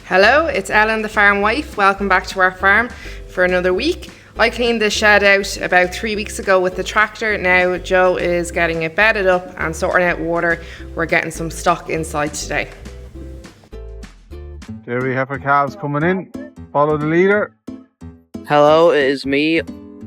Hello, it's Ellen, the farm wife. Welcome back to our farm for another week. I cleaned this shed out about 3 weeks ago with the tractor. Now Joe is getting it bedded up and sorting out water. We're getting some stock inside today. Dairy heifer calves coming in. Follow the leader. Hello, it is me,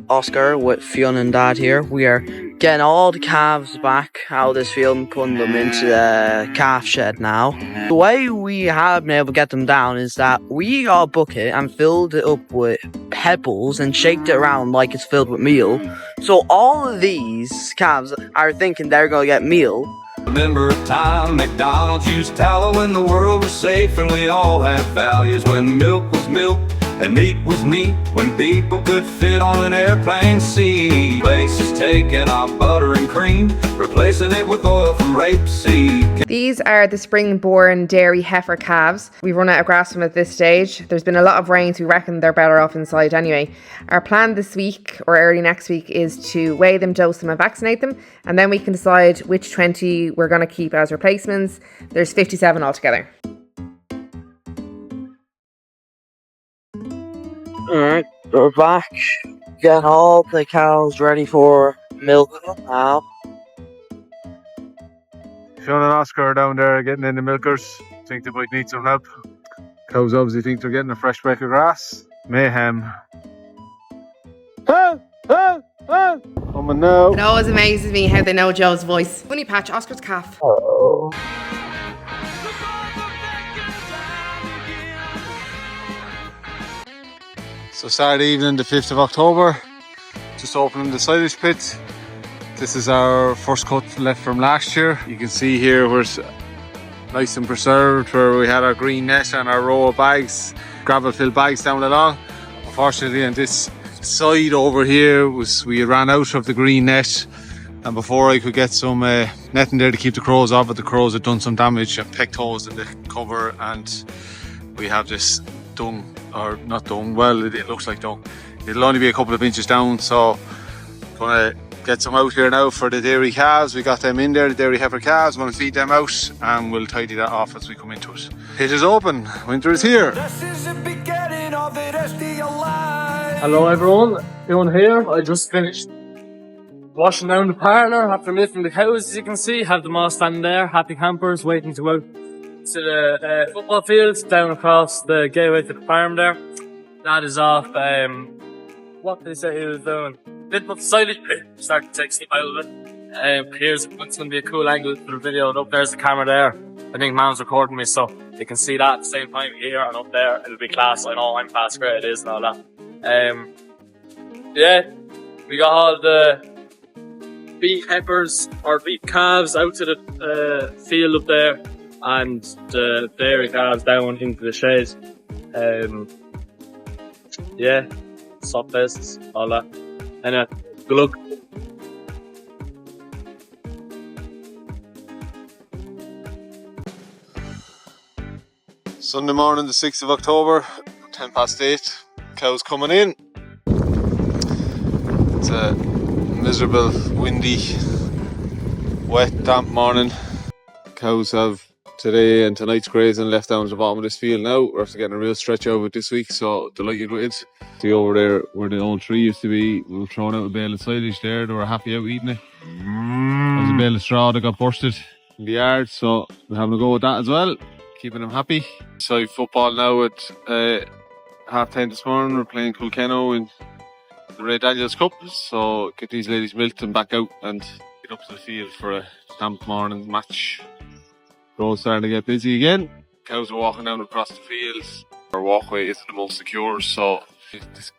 Oscar, with Fiona and Dad here. We are getting all the calves back out of this field and putting them into the calf shed now. The way we have been able to get them down is that we got a bucket and filled it up with pebbles and shaked it around like it's filled with meal. So all of these calves are thinking they're going to get meal. Remember a time McDonald's used tallow when the world was safe and we all had values, when milk was milk and meat was meat, when people could fit on an airplane seat. Places taking our butter and cream, replacing it with oil from rapeseed. These are the spring-born dairy heifer calves. We've run out of grass from at this stage. There's been a lot of rain, so we reckon they're better off inside anyway. Our plan this week or early next week is to weigh them, dose them and vaccinate them, and then we can decide which 20 we're going to keep as replacements. There's 57 altogether. Alright, we're back. Getting all the cows ready for milk now. Sean and Oscar are down there getting in the milkers. Think they might need some help. Cows obviously think they're getting a fresh break of grass. Mayhem. Coming now. It always amazes me how they know Joe's voice. Funny patch, Oscar's calf. Oh. So Saturday evening, the 5th of October, just opening the silage pit. This is our first cut left from last year. You can see here where it's nice and preserved, where we had our green net and our row of bags, gravel filled bags down along. Unfortunately on this side over here we ran out of the green net, and before I could get some netting there to keep the crows off it, the crows had done some damage and pecked holes in the cover, and we have this dung, or not dung, well it looks like dung. It'll only be a couple of inches down, so gonna get some out here now for the dairy calves. We got them in there, the dairy heifer calves. Gonna feed them out and we'll tidy that off as we come into it. It is open, winter is here. Hello everyone, Fiona here. I just finished washing down the parlour after milking the cows, as you can see. Have them all standing there, happy campers, waiting to go out to the football fields down across the gateway to the farm there. That is off, what did he say he was doing? Did up the silage pit, started to take steam out of it. Here's, it's going to be a cool angle for the video, and up there's the camera there. I think Mam's recording me, so you can see that at the same time here and up there. It'll be class. I know I'm fast, great it is and all that. Yeah, we got all the beef heifers or beef calves out to the field up there, and the dairy calves down into the shed. Yeah, soft faces, all that. Anyway, good luck. Sunday morning, the 6th of October, 10 past 8. Cows coming in. It's a miserable, windy, wet, damp morning. Cows have today and tonight's grazing left down at the bottom of this field now. We're after getting a real stretch out of it this week, so delighted with it. See over there where the old tree used to be, we were throwing out a bale of silage there. They were happy out eating it. There's a bale of straw that got bursted in the yard, so we're having a go with that as well, keeping them happy. So football now at 10:30 this morning. We're playing Kilkenny in the Ray Daniels Cup, so get these ladies milked and back out and get up to the field for a damp morning match. Roads starting to get busy again. Cows are walking down across the fields. Our walkway isn't the most secure, so this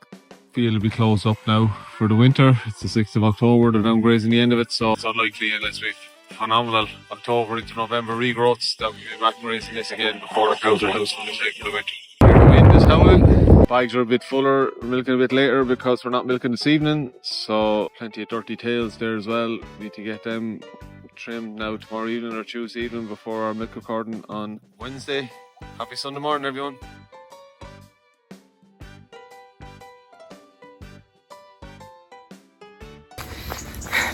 field will be closed up now for the winter. It's the 6th of October, they're down grazing the end of it, so it's unlikely unless we've phenomenal October into November regrowths that we'll be back grazing this again before the cows are housed for the winter. The wind is howling. Bags are a bit fuller, we're milking a bit later because we're not milking this evening, so plenty of dirty tails there as well. Need to get them trimmed now tomorrow evening or Tuesday evening before our milk recording on Wednesday. Happy Sunday morning everyone.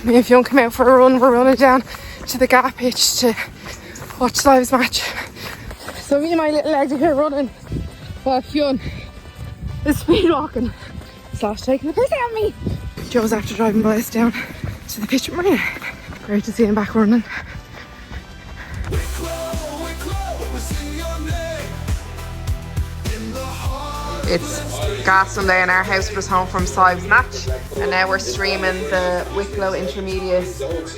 Me and Fionn come out for a run. We're running down to the gap pitch to watch the Lives match. So me and my little legs are here running while Fionn is speed walking / taking the piss out of me. Joe's after driving by us down to the pitch marina. Great to see him back running. It's Grassland Day and our house was home from Sive's match, and now we're streaming the Wicklow Intermediate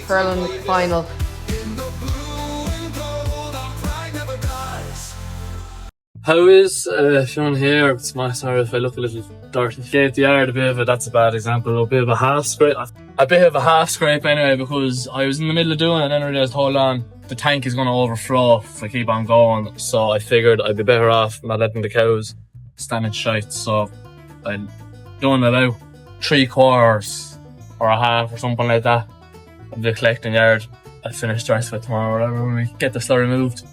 hurling final. How is Fionn here? It's my sorry if I look a little dirty. Gate the yard a bit of it, that's a bad example. A bit of a half scrape. Anyway, because I was in the middle of doing it and then I realised, hold on, the tank is going to overflow if I keep on going. So I figured I'd be better off not letting the cows stand in shite. So I'm doing about 3/4 or a half or something like that of the collecting yard. I'll finish the rest of it tomorrow or whatever when we get the slurry moved.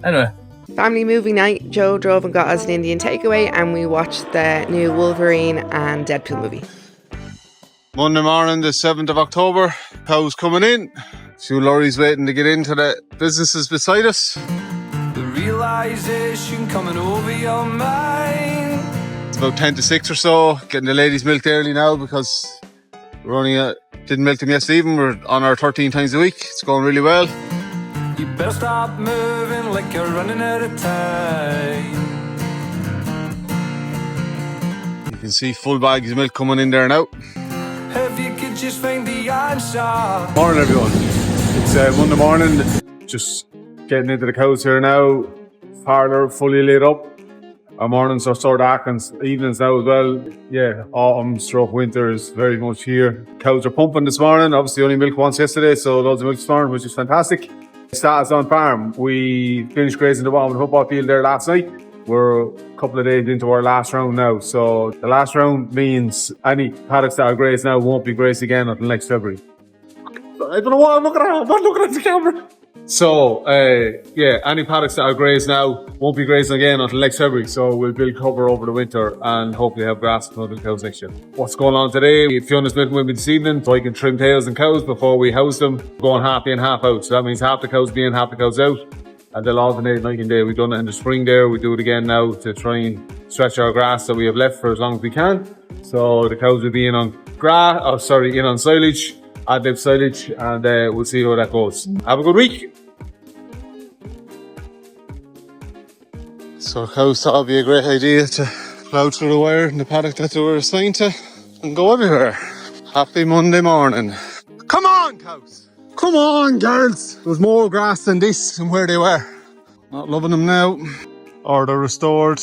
Anyway. Family movie night. Joe drove and got us an Indian takeaway and we watched the new Wolverine and Deadpool movie. Monday morning, the 7th of October. Cows coming in. A few lorries waiting to get into the businesses beside us. The realization coming over your mind. It's about 10 to 6 or so. Getting the ladies milked early now because we're only didn't milk them yesterday even. We're on our 13 times a week. It's going really well. You better stop moving like you're running out of time. You can see full bags of milk coming in there now. If you could just find the answer. Morning everyone. It's Monday morning. Just getting into the cows here now. Parlour fully lit up. Our mornings are sort of Atkins, evenings now as well. Yeah, autumn stroke winter is very much here. Cows are pumping this morning. Obviously only milk once yesterday, so loads of milk this morning, which is fantastic. Status on farm. We finished grazing the bottom of the football field there last night. We're a couple of days into our last round now. So the last round means any paddocks that are grazed now won't be grazed again until next February. I don't know what I'm looking at. I'm not looking at the camera. So, yeah, any paddocks that are grazed now won't be grazed again until next February. So we'll build cover over the winter and hopefully have grass for the cows next year. What's going on today? Fiona's milking with me this evening so I can trim tails and cows before we house them. Going half in, half out. So that means half the cows be in, half the cows out. And they'll alternate night and day. We've done it in the spring there. We do it again now to try and stretch our grass that we have left for as long as we can. So the cows will be in on in on silage. Ad-lib silage, and we'll see how that goes. Have a good week. So cows thought it'd be a great idea to plough through the wire in the paddock that they were assigned to and go everywhere. Happy Monday morning. Come on, cows! Come on, girls! There's more grass than this and where they were. Not loving them now. Order restored.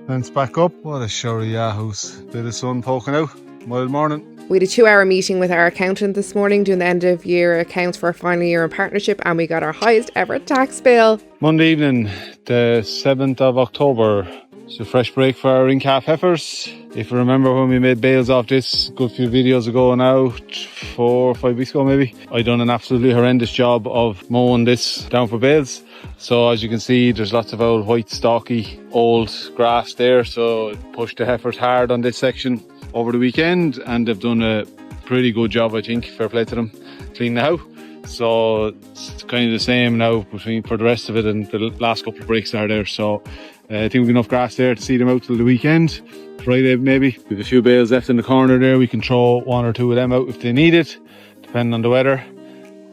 Fence back up. What a showy yahoos. Bit of sun poking out. Mild morning. We had a 2-hour meeting with our accountant this morning doing the end of year accounts for our final year in partnership, and we got our highest ever tax bill. Monday evening, the 7th of October. It's a fresh break for our in-calf heifers. If you remember when we made bales off this a good few videos ago now, 4 or 5 weeks ago maybe, I done an absolutely horrendous job of mowing this down for bales. So as you can see, there's lots of old white stalky old grass there, so it pushed the heifers hard on this section over the weekend, and they've done a pretty good job, I think. Fair play to them, cleaning the house. So it's kind of the same now for the rest of it, and the last couple of breaks are there. So I think we've enough grass there to see them out till the weekend, Friday maybe. We have a few bales left in the corner there. We can throw 1 or 2 of them out if they need it, depending on the weather,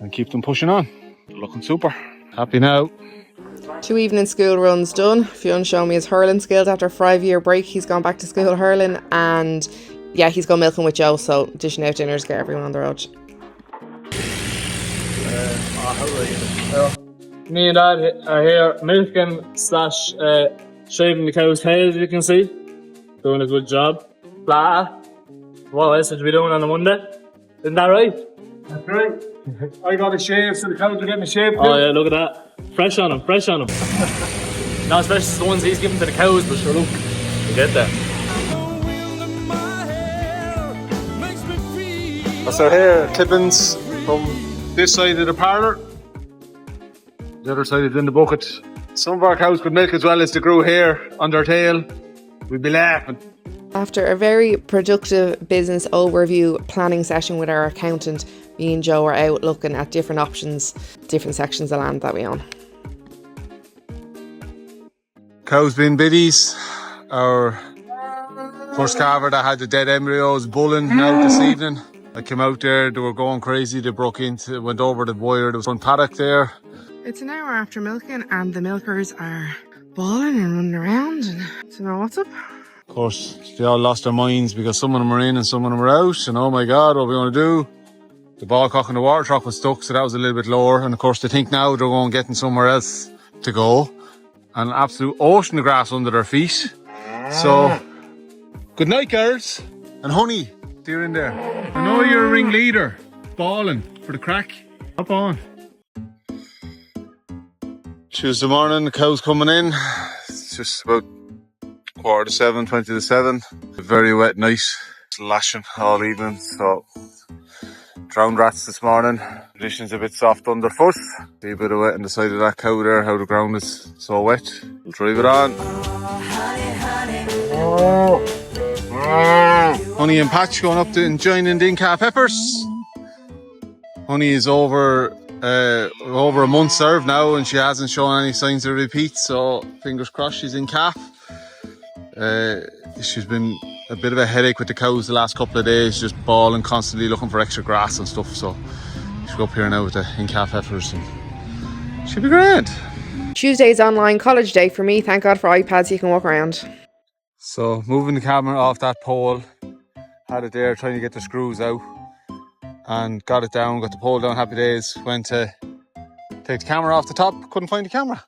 and keep them pushing on. They're looking super. Happy now. 2 evening school runs done. Fionn showed me his hurling skills after a 5-year break. He's gone back to school hurling, and yeah, he's gone milking with Joe, so dishing out dinners, get everyone on the road. Me and Dad are here milking / shaving the cow's tails, as you can see. Doing a good job. Blah. What else should we be doing on a Monday? Isn't that right? That's right. I got a shave, so the cows are getting a shave. Oh yeah, look at that. Fresh on him, fresh on him. Not especially the ones he's giving to the cows, but sure, look, you get that. That's our hair clippings from this side of the parlour. The other side is in the bucket. Some of our cows could milk as well as they grew hair on their tail. We'd be laughing. After a very productive business overview planning session with our accountant, me and Joe are out looking at different options, different sections of land that we own. Cows being biddies. Our first calver that had the dead embryos bulling out this evening. I came out there, they were going crazy, they went over the wire, there was one paddock there. It's an hour after milking and the milkers are bawling and running around and I don't know what's up. Of course, they all lost their minds because some of them were in and some of them were out. And oh my God, what are we going to do? The ball cock and the water truck was stuck, so that was a little bit lower. And of course, they think now they're going getting somewhere else to go. And an absolute ocean of grass under their feet. So, good night, girls. And honey, you're in there. I know you're a ringleader, bawling for the crack. Hop on. Tuesday morning, the cow's coming in. It's just about 6:45, 20 to 7. A very wet night. It's lashing all evening, so drowned rats this morning. Conditions a bit soft underfoot. See a bit of wet on the side of that cow there, how the ground is so wet. We'll drive it on. Honey and Patch going up to and joining the in-calf heifers. Honey is over a month served now and she hasn't shown any signs of repeat, so fingers crossed she's in calf. She's been a bit of a headache with the cows the last couple of days, just bawling constantly, looking for extra grass and stuff, so she'll go up here now with the in-calf heifers and she'll be grand. Tuesday's online college day for me. Thank God for iPads, you can walk around. So moving the camera off that pole, had it there trying to get the screws out and got it down, got the pole down, happy days. Went to take the camera off the top, couldn't find the camera.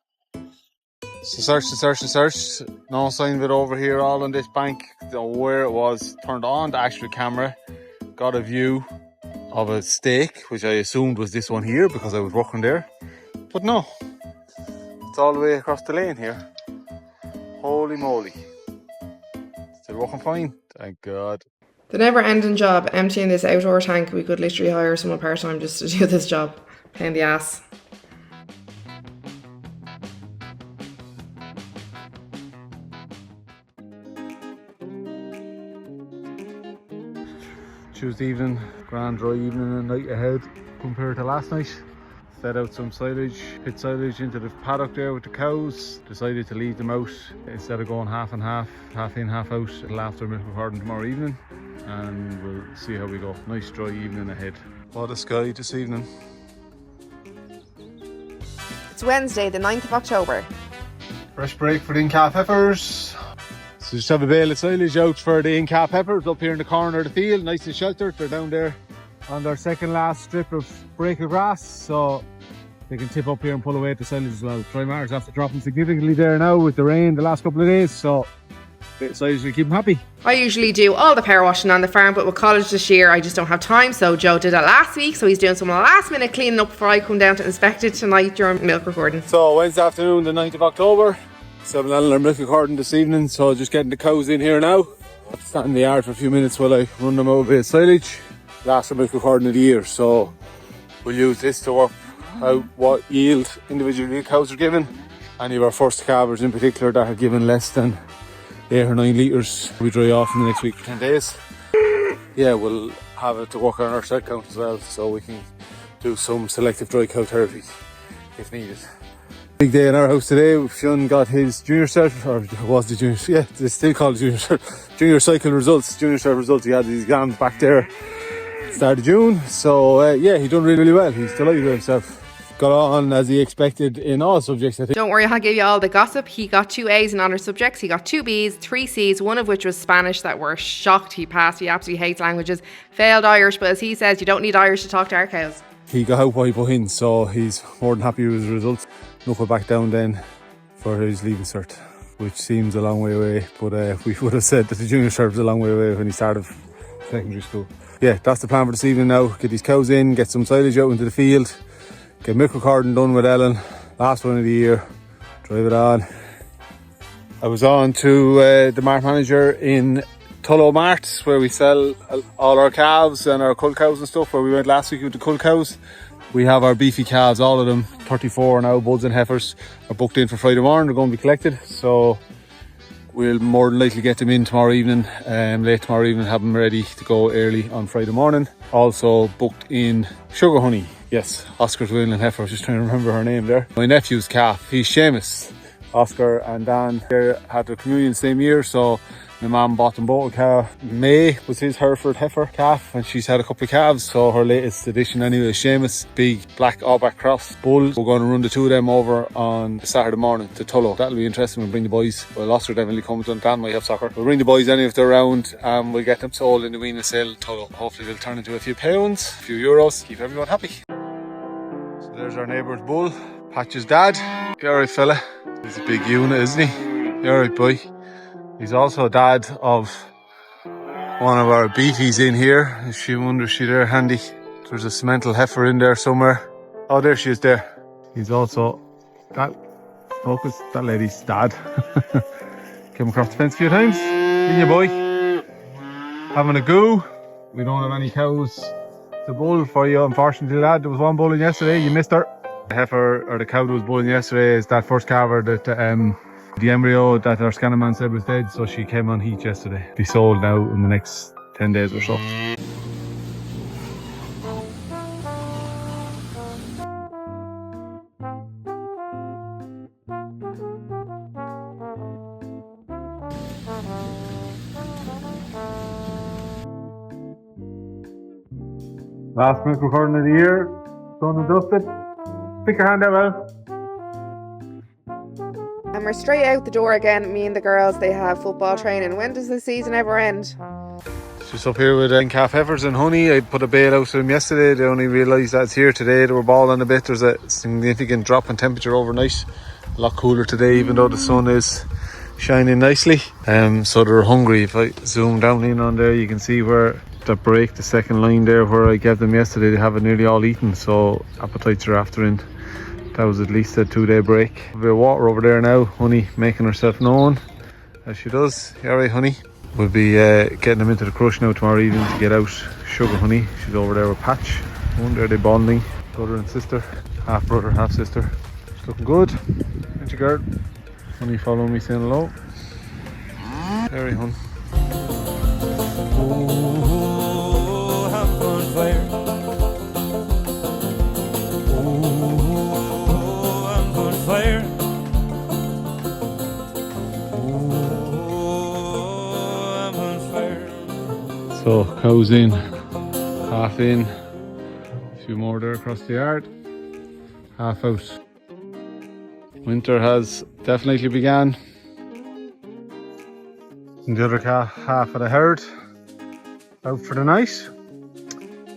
So searched, no sign of it over here, all on this bank. Don't know where it was. Turned on the actual camera, got a view of a stake, which I assumed was this one here because I was working there. But no, it's all the way across the lane here. Holy moly. Still working fine, thank God. The never-ending job, emptying this outdoor tank. We could literally hire someone part-time just to do this job. Pain in the ass. Tuesday evening, grand dry evening and night ahead compared to last night. Set out some silage, pit silage into the paddock there with the cows. Decided to leave them out instead of going half and half in, half out. It'll after milk recording tomorrow evening and we'll see how we go. Nice dry evening ahead. What a sky this evening. It's Wednesday, the 9th of October. Fresh break for the in-calf heifers. So just have a bale of silage out for the in-calf heifers up here in the corner of the field, nice and sheltered. They're down there on their second last strip of break of grass, so they can tip up here and pull away at the silage as well. Dry matters after dropping significantly there now with the rain the last couple of days, so a bit of silage will keep them happy. I usually do all the power washing on the farm, but with college this year I just don't have time, so Joe did it last week, so he's doing some last minute cleaning up before I come down to inspect it tonight during milk recording. So Wednesday afternoon, the 9th of October. 7 our milk recording this evening, so just getting the cows in here now. I'll stand in the yard for a few minutes while I run them out a bit of silage. Last milk recording of the year, so we'll use this to work out what yield individually cows are given. Any of our first calvers in particular that are given less than 8 or 9 litres, we dry off in the next week for 10 days. Yeah, we'll have it to work on our set count as well, so we can do some selective dry cow therapy if needed. Big day in our house today. Fionn got his junior cert, or was the junior, yeah, they still call it junior cert, junior cycle results, junior cert results. He had these exams back there start of June, so yeah, he done really well. He's delighted with himself. Got on as he expected in all subjects, I think. Don't worry, I'll give you all the gossip. He got 2 A's in honour subjects, he got 2 B's, 3 C's, one of which was Spanish that we're shocked he passed. He absolutely hates languages. Failed Irish, but as he says, you don't need Irish to talk to our cows. He got out what he put in, so he's more than happy with his results. Knuckle back down then for his leaving cert, which seems a long way away, but we would have said that the junior cert was a long way away when he started secondary school. Yeah, that's the plan for this evening now. Get these cows in, get some silage out into the field, get milk recording done with Ellen, last one of the year, drive it on. I was on to the mart manager in Tullow Mart, where we sell all our calves and our cull cows and stuff, where we went last week with the cull cows. We have our beefy calves, all of them, 34 now, bulls and heifers, are booked in for Friday morning. They're going to be collected, so we'll more than likely get them in tomorrow evening, late tomorrow evening, have them ready to go early on Friday morning. Also booked in sugar honey, yes, Oscar's Whelan heifer, I was just trying to remember her name there. My nephew's calf, he's Seamus, Oscar and Dan had their communion same year, so my mum bought them both a cow. May was his Hereford heifer calf, and she's had a couple of calves, so her latest addition anyway is Seamus, big black all-back cross bull. We're going to run the two of them over on Saturday morning to Tullow. That'll be interesting. We'll bring the boys. Well, Oscar definitely comes, and Dan might have soccer. We'll bring the boys anyway if they're around, and we'll get them sold in the weaning sale at Tullow. Hopefully they'll turn into a few pounds, a few euros, keep everyone happy. So there's our neighbour's bull, Patch's dad. You alright fella? He's a big unit, isn't he? You alright boy? He's also dad of one of our Beefies in here. If she wonders, she's there handy. There's a cemental heifer in there somewhere. Oh, there she is there. He's also that focus, that lady's dad. Came across the fence a few times. In you boy. Having a goo. We don't have any cows. It's a bull for you, unfortunately, lad. There was one bulling yesterday, you missed her. The heifer, or the cow that was bulling yesterday, is that first calver that the embryo that our scanner man said was dead, so she came on heat yesterday. Be sold now in the next 10 days or so. Last milk recording of the year, done and dusted. Stick your hand out, Al. And we're straight out the door again, me and the girls. They have football training. When does the season ever end? Just up here with calf heifers and honey. I put a bale out to them yesterday. They only realised that it's here today. They were balling a bit. There's a significant drop in temperature overnight. A lot cooler today, even though the sun is shining nicely. So they're hungry. If I zoom down in on there, you can see where the break, the second line there where I gave them yesterday, they have it nearly all eaten, so appetites are after in. That was at least a 2-day break. A bit of water over there now, honey making herself known as she does. You alright honey? We'll be getting them into the crush now tomorrow evening to get out sugar honey. She's over there with Patch. One there, they bonding, brother and sister, half brother, half sister. She's looking good, ain't you girl? Honey following me saying hello. Very hun. Oh, I'm on fire. Oh, I'm on fire. Oh, I'm on fire. So cows in, half in, a few more there across the yard, half out. Winter has definitely begun. And the other half of the herd out for the night.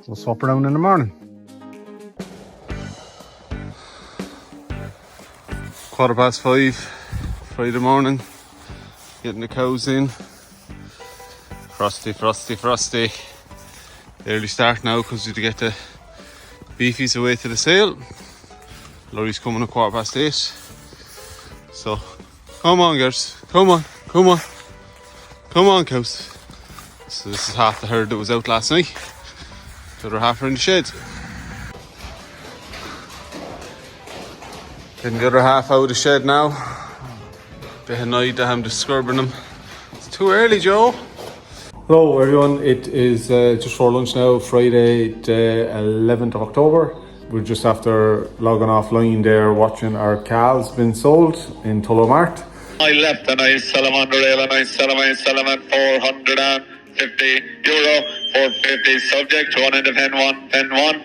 We'll swap around in the morning. 5:15 Friday morning, getting the cows in. Frosty, frosty, frosty. Early start now because we have to get the beefies away to the sale. Lorry's coming at 8:15. So, come on girls, come on, come on. Come on cows. So this is half the herd that was out last night. The other half are in the shed. Getting the other half out of the shed now. They're annoyed that I'm disturbing them. It's too early, Joe. Hello everyone, it is just for lunch now, Friday the 11th of October. We're just after logging offline there watching our calves being sold in Tullow Mart. I left and I sell them on the rail and I sell them at €450, 450 subject to one end of pen one.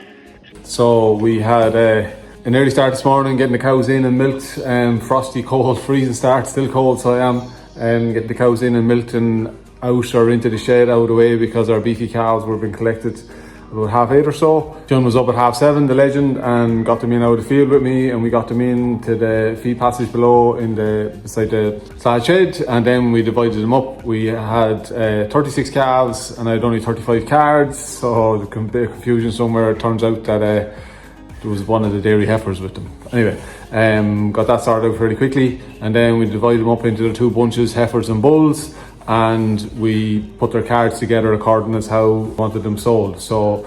So we had an early start this morning, getting the cows in and milked. Frosty, cold, freezing start, still cold, so I am. Getting the cows in and milked and out or into the shed out of the way because our beefy calves were being collected about 8:30 or so. John was up at 7:30, the legend, and got them in out of the field with me, and we got them into the feed passage below beside the slab shed, and then we divided them up. We had 36 calves and I had only 35 cards, so the confusion somewhere. It turns out that there was one of the dairy heifers with them. Anyway, got that sorted out fairly quickly, and then we divided them up into the two bunches, heifers and bulls, and we put their cards together according as how we wanted them sold. So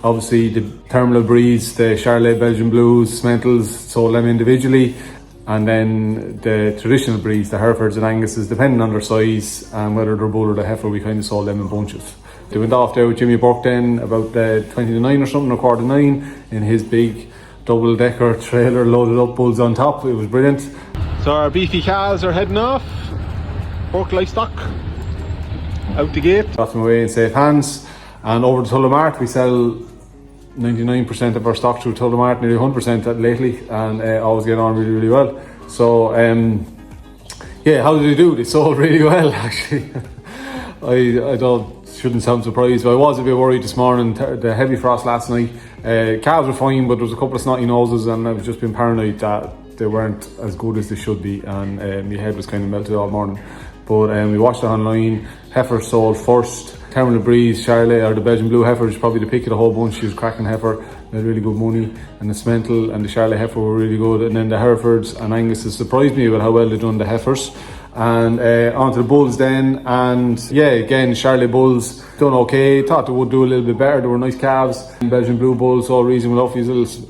obviously the terminal breeds, the Charolais, Belgian Blues, Smentals, sold them individually, and then the traditional breeds, the Herefords and Anguses, depending on their size and whether they're bull or the heifer, we kind of sold them in bunches. They went off there with Jimmy Burke then about 20 to 9 or something, or 8:45, in his big double-decker trailer loaded up, bulls on top. It was brilliant. So our beefy calves are heading off. Pork Livestock out the gate. Got them away in safe hands. And over to Mart, we sell 99% of our stock through Mart, nearly 100% lately, and always get on really, really well. So yeah, how did they do? They sold really well, actually. I shouldn't sound surprised, but I was a bit worried this morning. The heavy frost last night, calves were fine, but there was a couple of snotty noses, and I've just been paranoid that they weren't as good as they should be, and my head was kind of melted all morning. But we watched it online. Heifer sold first. Terminal Breeze, Charlotte, or the Belgian Blue heifer is probably the pick of the whole bunch. She was cracking heifer, made really good money, and the Smental and the Charlotte heifer were really good. And then the Herefords and Anguses surprised me with how well they done, the heifers. And onto the bulls then, and yeah, again, Charlotte bulls done okay. Thought they would do a little bit better. They were nice calves. Belgian Blue bulls, all reasonable enough.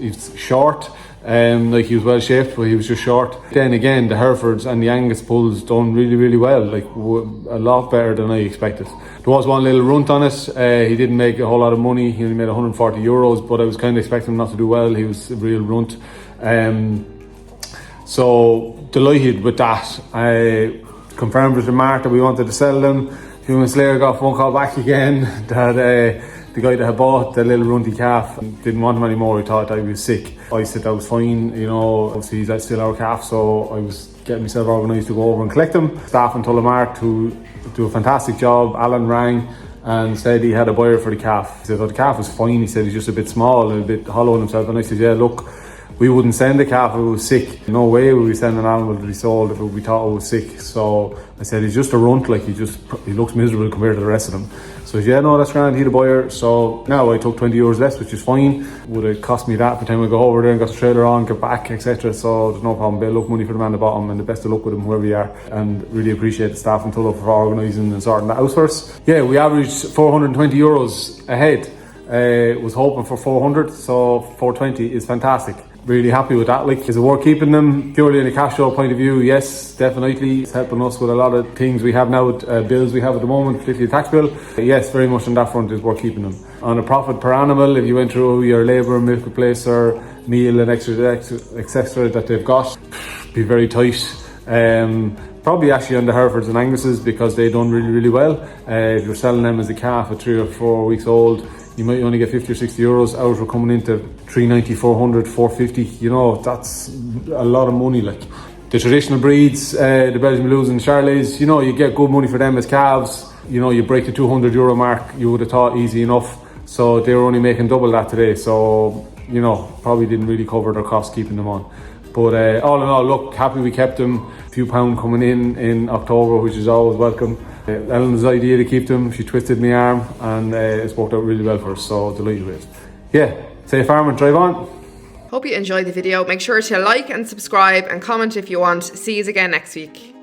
He's short. Like he was well shaped, but he was just short. Then again, the Herefords and the Angus bulls done really, really well, like a lot better than I expected. There was one little runt on it. He didn't make a whole lot of money. He only made €140, but I was kind of expecting him not to do well. He was a real runt. So delighted with that. I confirmed with the Mart that we wanted to sell them. A few months later, got a phone call back again that the guy that had bought the little runty calf didn't want him anymore. He thought I was sick. I said that was fine, you know, obviously that's still our calf, so I was getting myself organised to go over and collect them. Staff in Mart who do a fantastic job. Alan rang and said he had a buyer for the calf. He said, oh, the calf was fine. He said he's just a bit small and a bit hollow in himself. And I said, yeah, look, we wouldn't send a calf if it was sick. No way would we send an animal to be sold if we thought it was sick. So I said, he's just a runt, like he looks miserable compared to the rest of them. So yeah, no, that's grand, he's a buyer. So now I took €20 less, which is fine. Would have cost me that by the time I go over there and got the trailer on, get back, etc. So there's no problem. Bit of luck money for the man at the bottom, and the best of luck with him wherever you are. And really appreciate the staff in Tullow for organising and sorting that out for us. Yeah, we averaged €420 a head. Was hoping for 400, so 420 is fantastic. Really happy with that. Like, is it worth keeping them purely in a cash flow point of view? Yes, definitely. It's helping us with a lot of things we have now, bills we have at the moment, particularly the tax bill. Yes, very much on that front is worth keeping them. On a profit per animal, if you went through your labour, milk replacer, meal and etc. that they've got, be very tight. Probably actually on the Herefords and Anguses, because they done really, really well. If you're selling them as a calf at 3 or 4 weeks old, you might only get €50 or €60. Ours were coming into 390, 400, 450. You know, that's a lot of money. Like the traditional breeds, the Belgian Blues and Charolais, you know, you get good money for them as calves. You know, you break the €200 mark, you would have thought easy enough. So they were only making double that today. So, you know, probably didn't really cover their costs keeping them on. But all in all, look, happy we kept them. A few pound coming in October, which is always welcome. Ellen's idea to keep them, she twisted my arm, and it's worked out really well for us, so delighted with it. Yeah, safe farm and drive on. Hope you enjoyed the video. Make sure to like and subscribe and comment if you want. See you again next week.